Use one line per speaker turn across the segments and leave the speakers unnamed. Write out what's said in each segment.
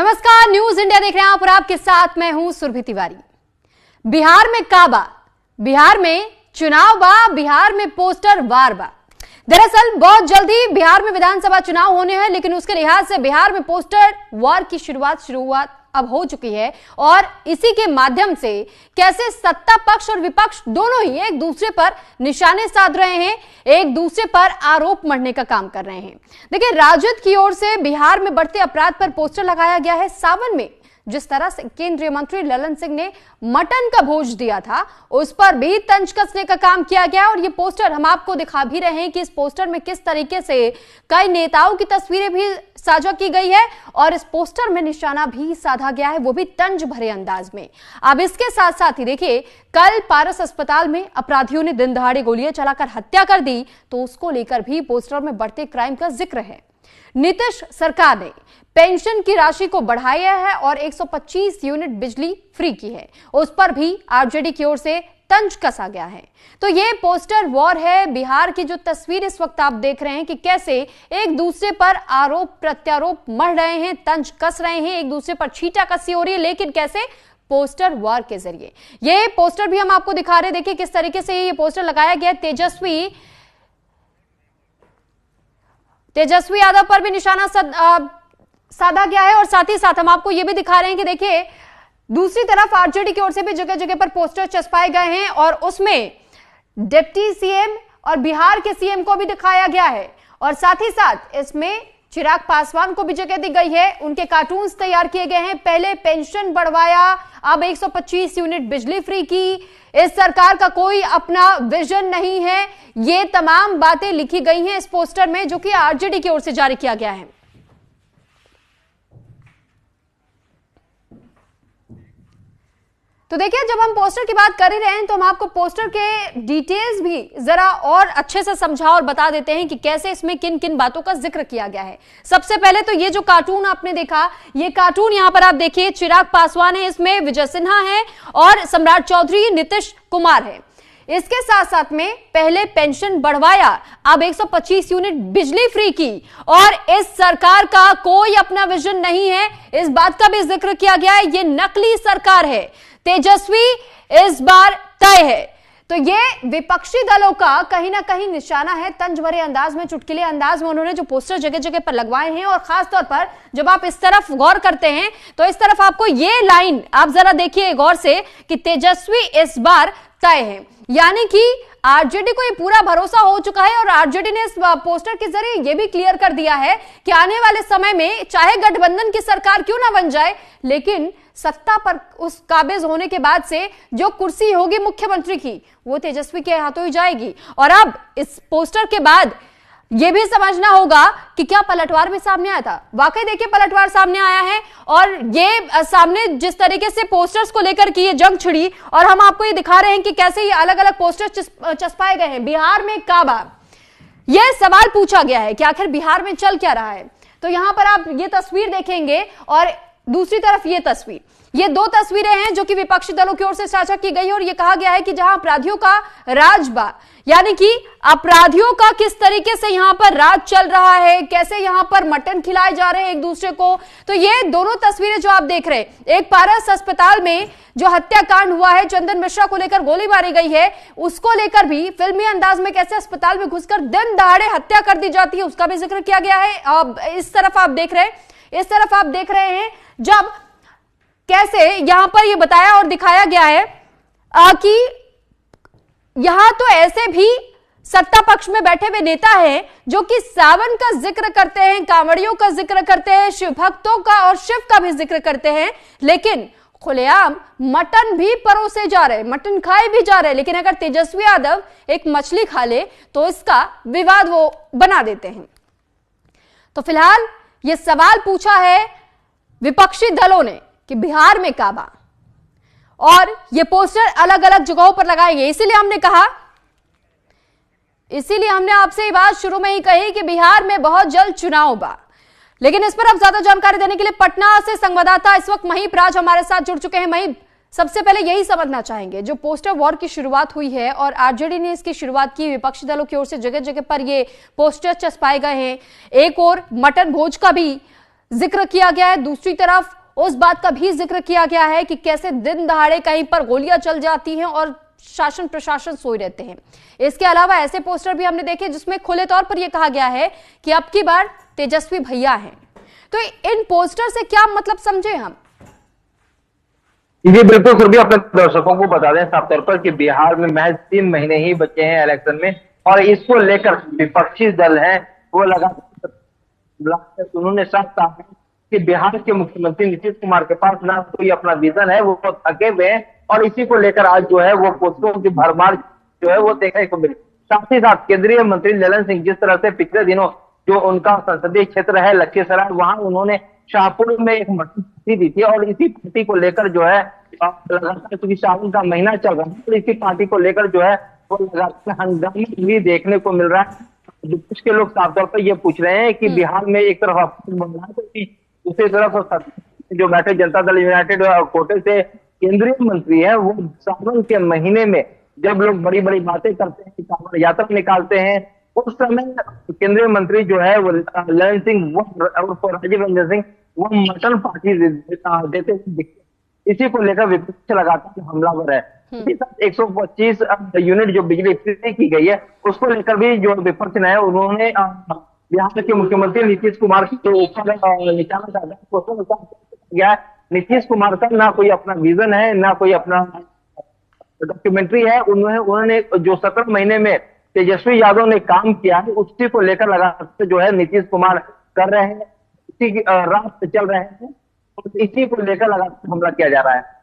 नमस्कार, news India देख रहे हैं आप और आपके साथ मैं हूं सुरभि तिवारी। बिहार में काबा, बिहार में चुनाव बा, बिहार में पोस्टर वार बा। दरअसल बहुत जल्दी बिहार में विधानसभा चुनाव होने हैं, लेकिन उसके लिहाज से बिहार में पोस्टर वार की शुरुआत अब हो चुकी है और इसी के माध्यम से कैसे सत्ता पक्ष और विपक्ष दोनों ही एक दूसरे पर निशाने साध रहे हैं, एक दूसरे पर आरोप मढ़ने का काम कर रहे हैं। देखिए, राजद की ओर से बिहार में बढ़ते अपराध पर पोस्टर लगाया गया है। सावन में जिस तरह से केंद्रीय मंत्री ललन सिंह ने मटन का भोज दिया था, उस पर भी तंज कसने का काम किया गया और ये पोस्टर हम आपको दिखा भी रहे हैं कि इस पोस्टर में किस तरीके से कई नेताओं की तस्वीरें भी साझा की गई है और इस पोस्टर में निशाना भी साधा गया है, वो भी तंज भरे अंदाज में। अब इसके साथ साथ ही देखिए, कल पारस अस्पताल में अपराधियों ने दिन दहाड़े गोलियां चलाकर हत्या कर दी, तो उसको लेकर भी पोस्टर में बढ़ते क्राइम का जिक्र है। नीतीश सरकार ने पेंशन की राशि को बढ़ाया है और 125 यूनिट बिजली फ्री की है, उस पर भी आरजेडी की ओर से तंज कसा गया है। तो ये पोस्टर वॉर है। बिहार की जो तस्वीर इस वक्त आप देख रहे हैं कि कैसे एक दूसरे पर आरोप प्रत्यारोप मढ़ रहे हैं, तंज कस रहे हैं, एक दूसरे पर छींटा कसी हो रही है, लेकिन कैसे पोस्टर वॉर के जरिए। ये पोस्टर भी हम आपको दिखा रहे हैं, देखिए किस तरीके से ये पोस्टर लगाया गया। तेजस्वी यादव पर भी निशाना साधा गया है और साथ ही साथ हम आपको यह भी दिखा रहे हैं कि देखिए, दूसरी तरफ आरजेडी की ओर से भी जगह जगह पर पोस्टर चस्पाए गए हैं और उसमें डिप्टी सीएम और बिहार के सीएम को भी दिखाया गया है और साथ ही साथ इसमें चिराग पासवान को भी जगह दी गई है। उनके कार्टून्स तैयार किए गए हैं। पहले पेंशन बढ़वाया, अब 125 यूनिट बिजली फ्री की, इस सरकार का कोई अपना विजन नहीं है, ये तमाम बातें लिखी गई हैं इस पोस्टर में, जो कि आरजेडी की ओर से जारी किया गया है। तो देखिए, जब हम पोस्टर की बात कर ही रहे हैं तो हम आपको पोस्टर के डिटेल्स भी जरा और अच्छे से समझा और बता देते हैं कि कैसे इसमें किन किन बातों का जिक्र किया गया है। सबसे पहले तो ये जो कार्टून आपने देखा, ये कार्टून यहां पर आप देखिए, चिराग पासवान है इसमें, विजय सिन्हा है और सम्राट चौधरी, नीतीश कुमार है। इसके साथ साथ में पहले पेंशन बढ़वाया, अब 125 यूनिट बिजली फ्री की और इस सरकार का कोई अपना विजन नहीं है, इस बात का भी जिक्र किया गया है। ये नकली सरकार है, तेजस्वी इस बार तय है। तो ये विपक्षी दलों का कहीं ना कहीं निशाना है। तंज भरे अंदाज में, चुटकुले अंदाज में उन्होंने जो पोस्टर जगह जगह पर लगवाए हैं और खासतौर पर जब आप इस तरफ गौर करते हैं तो इस तरफ आपको ये लाइन आप जरा देखिए गौर से कि तेजस्वी इस बार तय है, यानी कि आरजेडी को ये पूरा भरोसा हो चुका है और आरजेडी ने इस पोस्टर के जरिए ये भी क्लियर कर दिया है कि आने वाले समय में चाहे गठबंधन की सरकार क्यों ना बन जाए, लेकिन सत्ता पर उस काबिज होने के बाद से जो कुर्सी होगी मुख्यमंत्री की, वो तेजस्वी के हाथों ही जाएगी। और अब इस पोस्टर के बाद यह भी समझना होगा कि क्या पलटवार भी सामने आया था। वाकई देखिए, पलटवार सामने आया है और ये सामने जिस तरीके से पोस्टर्स को लेकर की ये जंग छिड़ी और हम आपको ये दिखा रहे हैं कि कैसे ये अलग अलग पोस्टर चस्पाए गए हैं। बिहार में काबा, यह सवाल पूछा गया है कि आखिर बिहार में चल क्या रहा है। तो यहां पर आप ये तस्वीर देखेंगे और दूसरी तरफ ये तस्वीर, ये दो तस्वीरें हैं जो कि विपक्षी दलों की ओर से साझा की गई है और ये कहा गया है कि जहां अपराधियों का राज बा, यानी कि अपराधियों का किस तरीके से यहां पर राज चल रहा है, कैसे यहां पर मटन खिलाए जा रहे हैं एक दूसरे को। तो ये दोनों तस्वीरें जो आप देख रहे हैं, एक पारस अस्पताल में जो हत्याकांड हुआ है, चंदन मिश्रा को लेकर गोली मारी गई है, उसको लेकर भी फिल्मी अंदाज में कैसे अस्पताल में घुसकर दिन दहाड़े हत्या कर दी जाती है, उसका भी जिक्र किया गया है। अब इस तरफ आप देख रहे हैं, इस तरफ आप देख रहे हैं जब कैसे यहां पर यह बताया और दिखाया गया है कि यहां तो ऐसे भी सत्ता पक्ष में बैठे हुए नेता हैं जो कि सावन का जिक्र करते हैं, कांवड़ियों का जिक्र करते हैं, शिव भक्तों का और शिव का भी जिक्र करते हैं, लेकिन खुलेआम मटन भी परोसे जा रहे, मटन खाए भी जा रहे। लेकिन अगर तेजस्वी यादव एक मछली खा ले तो इसका विवाद वो बना देते हैं। तो फिलहाल यह सवाल पूछा है विपक्षी दलों ने कि बिहार में काबा और ये पोस्टर अलग अलग जगहों पर लगाए गए। इसीलिए हमने आपसे ये बात शुरू में ही कही कि बिहार में बहुत जल्द चुनाव बा। लेकिन इस पर अब ज्यादा जानकारी देने के लिए पटना से संवाददाता इस वक्त महीप राज हमारे साथ जुड़ चुके हैं। महीप, सबसे पहले यही समझना चाहेंगे, जो पोस्टर वॉर की शुरुआत हुई है और आरजेडी ने इसकी शुरुआत की, विपक्षी दलों की ओर से जगह जगह पर ये पोस्टर चस्पाए गए हैं, एक और मटन भोज का भी जिक्र किया गया है, दूसरी तरफ उस बात का भी जिक्र किया गया है कि कैसे दिन दहाड़े कहीं पर गोलियां चल जाती हैं और शासन प्रशासन सोए रहते हैं। इसके अलावा ऐसे पोस्टर भी हमने देखे जिसमें खुले तौर पर यह कहा गया है कि अब की बार तेजस्वी भैया हैं। तो इन पोस्टर से क्या मतलब समझे हम?
जी बिल्कुल सुरभि, अपने दर्शकों को बता दें साफ तौर पर कि बिहार में महज 3 महीने ही बचे हैं इलेक्शन में, और इसको लेकर विपक्षी दल है वो लगातार उन्होंने साफ कहा है कि बिहार के मुख्यमंत्री नीतीश कुमार के पास ना कोई अपना विजन है, वो थके हुए हैं, और इसी को लेकर आज जो है वो पोस्टरों की भरमार जो है वो देखने को मिली। साथ ही साथ केंद्रीय मंत्री ललन सिंह जिस तरह से पिछले दिनों जो उनका संसदीय क्षेत्र है लखीसराय, वहां उन्होंने शाहपुर में एक पार्टी दी थी, और इसी पार्टी को लेकर जो है लगातार, क्योंकि सावन का महीना चल रहा है, तो इसी पार्टी को लेकर जो है वो लगातार हंगामा भी देखने को मिल रहा है। विपक्ष के लोग साफ तौर पर ये पूछ रहे हैं कि बिहार में एक तरफ बन रहा है तो दूसरी तरफ जो बैठे जनता दल यूनाइटेड कोटे से केंद्रीय मंत्री है, वो सावन के महीने में जब लोग बड़ी बड़ी बातें करते हैं, सावन यात्रा निकालते हैं, उस समय केंद्रीय मंत्री जो है वो ललन सिंह और राजीव रंजन सिंह वो मटन पार्टी देते दिखते। इसी को लेकर विपक्ष लगातार हमलावर है। 125 यूनिट जो बिजली फ्री की गई है उसको लेकर भी जो विपक्ष ने उन्होंने बिहार के मुख्यमंत्री नीतीश कुमार के ऊपर निशाना साधा गया। नीतीश कुमार का ना कोई अपना विजन है, ना कोई अपना डॉक्यूमेंट्री है। उन्होंने जो 17 महीने में तेजस्वी यादव ने काम किया है उसी को लेकर लगातार जो है नीतीश कुमार कर रहे हैं, इसी राह पे चल रहे हैं, इसी को लेकर लगातार हमला किया जा रहा है।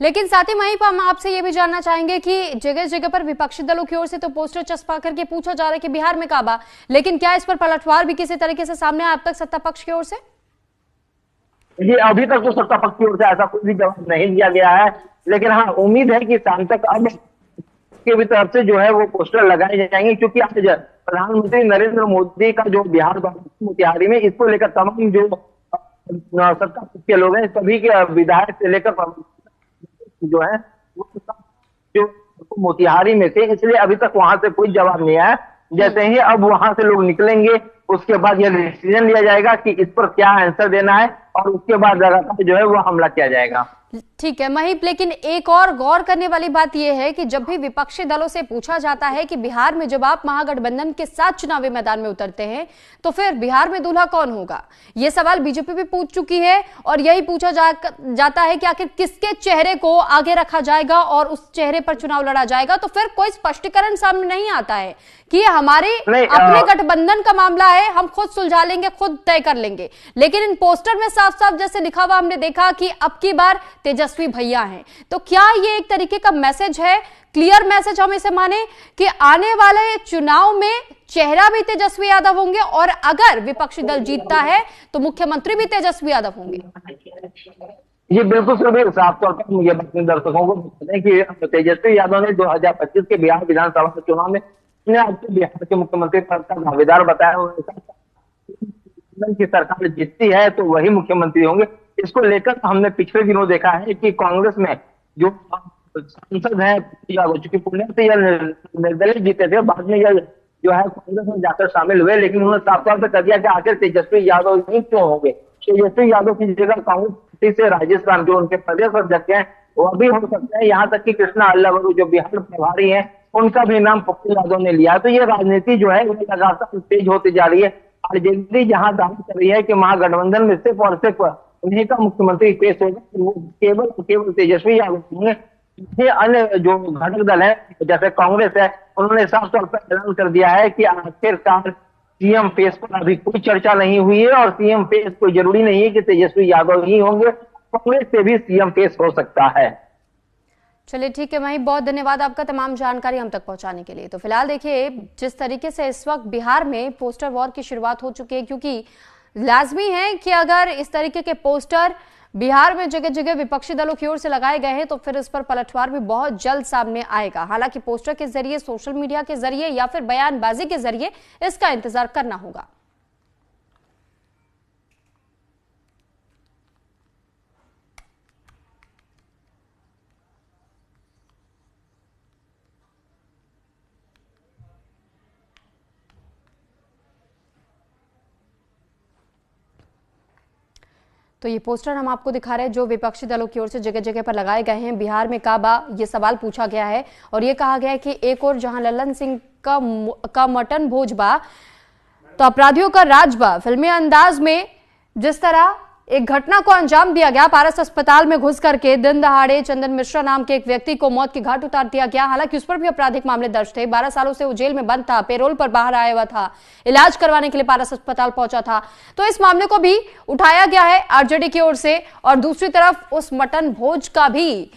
लेकिन साथ ही वहीं पर हम आपसे ये भी जानना चाहेंगे कि जगह जगह पर विपक्षी दलों की ओर से तो पोस्टर चस्पा करके पूछा जा रहा है कि बिहार में काबा, लेकिन क्या इस पर पलटवार भी किसी तरीके से सामने आया अब तक सत्ता पक्ष की ओर से?
जी अभी तक तो सत्ता पक्ष की ओर से ऐसा कोई भी जवाब नहीं दिया गया है, लेकिन हाँ उम्मीद है कि शाम तक अब की भी तरफ से जो है वो पोस्टर लगाए जाएंगे, क्योंकि आज प्रधानमंत्री नरेंद्र मोदी का जो बिहार मोतिहारी में इसको लेकर तमाम जो सत्ता पक्ष के लोग हैं सभी के विधायक से लेकर जो है वो जो मोतिहारी में थे, इसलिए अभी तक वहां से कोई जवाब नहीं आया। जैसे ही अब वहां से लोग निकलेंगे उसके बाद यह डिसीजन लिया जाएगा कि इस पर क्या आंसर देना है, और उसके बाद लगातार जो है वो हमला किया जाएगा।
ठीक है महीप, लेकिन एक और गौर करने वाली बात यह है कि जब भी विपक्षी दलों से पूछा जाता है कि बिहार में जब आप महागठबंधन के साथ चुनावी मैदान में उतरते हैं तो फिर बिहार में दूल्हा कौन होगा, यह सवाल बीजेपी भी पूछ चुकी है, और यही पूछा जाता है कि आखिर किसके चेहरे को आगे रखा जाएगा और उस चेहरे पर चुनाव लड़ा जाएगा। तो फिर कोई स्पष्टीकरण सामने नहीं आता है कि ये हमारे अपने गठबंधन का मामला है, हम खुद सुलझा लेंगे, खुद तय कर लेंगे। लेकिन इन पोस्टर में साफ साफ जैसे लिखा हुआ हमने देखा कि अब की बार तेजस्वी भैया हैं। तो क्या ये एक तरीके का मैसेज है, क्लियर मैसेज हम इसे माने कि आने वाले चुनाव में चेहरा भी तेजस्वी यादव होंगे, और अगर विपक्षी दल जीतता है तो मुख्यमंत्री भी तेजस्वी यादव होंगे?
ये बिल्कुल सभी साफ तौर पर मुझे अपने दर्शकों को बता दें कि तेजस्वी यादव ने 2025 के बिहार विधानसभा के चुनाव में बिहार के मुख्यमंत्री पद का दावेदार बताया। की सरकार जीतती है तो वही मुख्यमंत्री होंगे। इसको लेकर हमने पिछले दिनों देखा है कि कांग्रेस में जो सांसद है, चूंकि पुणे से यह निर्दलीय जीते थे, बाद में यह जो है कांग्रेस में जाकर शामिल हुए, लेकिन उन्होंने साफ तौर पर कह दिया कि आखिर तेजस्वी यादव ही क्यों होंगे। तेजस्वी यादव की जगह कांग्रेस पार्टी से राजस्थान जो उनके प्रदेश अध्यक्ष हैं वह भी हो सकते हैं, यहाँ तक कि कृष्णा अल्लावरू जो बिहार प्रभारी हैं उनका भी नाम पप्पू यादव ने लिया। तो ये राजनीति जो है लगातार तेज होती जा रही है। आरजेडी जहां दावा कर रही है कि महागठबंधन में सिर्फ और सिर्फ उन्हीं का मुख्यमंत्री पेश होगा, वो केवल तेजस्वी यादव होंगे। ये अन्य जो घटक दल है जैसे कांग्रेस है, उन्होंने साफ तौर पर ऐलान कर दिया है कि आखिरकार सीएम पेश पर अभी कोई चर्चा नहीं हुई है, और सीएम पेश कोई जरूरी नहीं है कि तेजस्वी यादव ही होंगे, कांग्रेस से भी सीएम पेश हो सकता है।
चलिए ठीक है वहीं, बहुत धन्यवाद आपका तमाम जानकारी हम तक पहुंचाने के लिए। तो फिलहाल देखिए जिस तरीके से इस वक्त बिहार में पोस्टर वॉर की शुरुआत हो चुकी है, क्योंकि लाजमी है कि अगर इस तरीके के पोस्टर बिहार में जगह जगह विपक्षी दलों की ओर से लगाए गए हैं तो फिर इस पर पलटवार भी बहुत जल्द सामने आएगा। हालांकि पोस्टर के जरिए, सोशल मीडिया के जरिए या फिर बयानबाजी के जरिए इसका इंतजार करना होगा। तो ये पोस्टर हम आपको दिखा रहे हैं जो विपक्षी दलों की ओर से जगह जगह पर लगाए गए हैं। बिहार में काबा ये सवाल पूछा गया है और ये कहा गया है कि एक और जहां लल्लन सिंह का मटन भोज बा तो अपराधियों का राज बा। फिल्मी अंदाज में जिस तरह एक घटना को अंजाम दिया गया, पारस अस्पताल में घुस करके दिन दहाड़े चंदन मिश्रा नाम के एक व्यक्ति को मौत के घाट उतार दिया गया। हालांकि उस पर भी आपराधिक मामले दर्ज थे। 12 सालों से वो जेल में बंद था, पेरोल पर बाहर आया हुआ था, इलाज करवाने के लिए पारस अस्पताल पहुंचा था। तो इस मामले को भी उठाया गया है आरजेडी की ओर से और दूसरी तरफ उस मटन भोज का भी